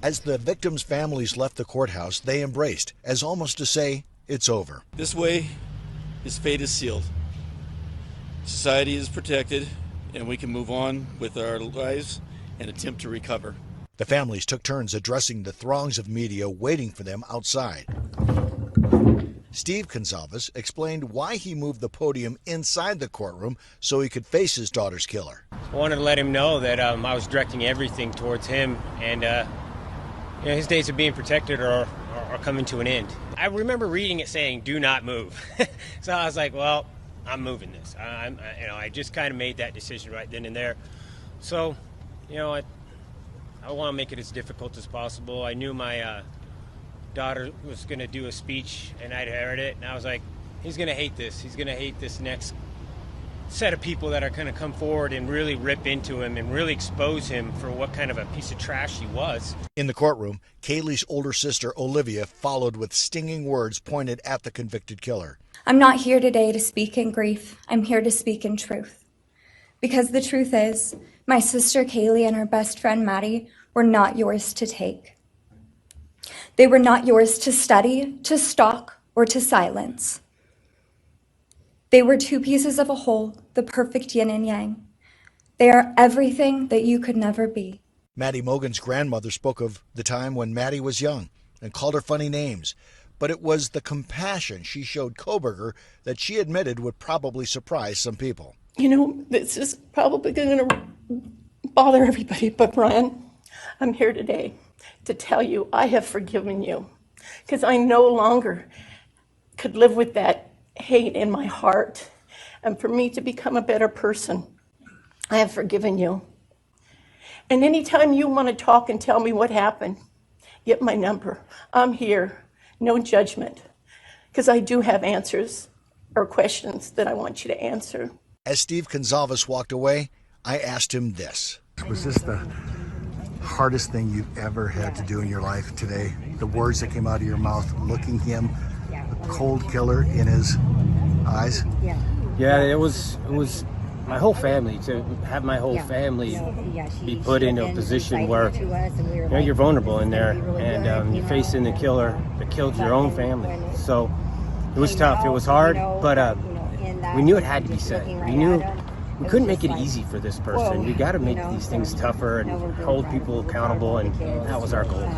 As the victims' families left the courthouse, they embraced, as almost to say, it's over. This way, his fate is sealed. Society is protected, and we can move on with our lives and attempt to recover. The families took turns addressing the throngs of media waiting for them outside. Steve Gonzalez explained why he moved the podium inside the courtroom so he could face his daughter's killer. I wanted to let him know that I was directing everything towards him, and his days of being protected are coming to an end. I remember reading it saying, "Do not move." So I was like, well, I'm moving this. I just kind of made that decision right then and there. So, I want to make it as difficult as possible. I knew my daughter was going to do a speech, and I'd heard it, and I was like, he's going to hate this. He's going to hate this next set of people that are going to come forward and really rip into him and really expose him for what kind of a piece of trash he was. In the courtroom, Kaylee's older sister, Olivia, followed with stinging words pointed at the convicted killer. I'm not here today to speak in grief. I'm here to speak in truth. Because the truth is, my sister Kaylee and her best friend Maddie were not yours to take. They were not yours to study, to stalk, or to silence. They were two pieces of a whole, the perfect yin and yang. They are everything that you could never be. Maddie Mogen's grandmother spoke of the time when Maddie was young and called her funny names. But it was the compassion she showed Kohberger that she admitted would probably surprise some people. This is probably going to bother everybody, but Bryan, I'm here today to tell you I have forgiven you, because I no longer could live with that hate in my heart. And for me to become a better person, I have forgiven you. And anytime you want to talk and tell me what happened, get my number. I'm here. No judgment, because I do have answers or questions that I want you to answer. As Steve Gonzalez walked away, I asked him this. Was this the hardest thing you've ever had to do in your life today? The words that came out of your mouth, looking him, the cold killer in his eyes? Yeah, it was my whole family, to have my whole family be put into a position where you're vulnerable in there, and you're facing the killer that killed your own family. So it was tough, it was hard, but we knew it had to be said. We knew we couldn't make it easy for this person. We got to make these things tougher and hold people accountable, and that was our goal.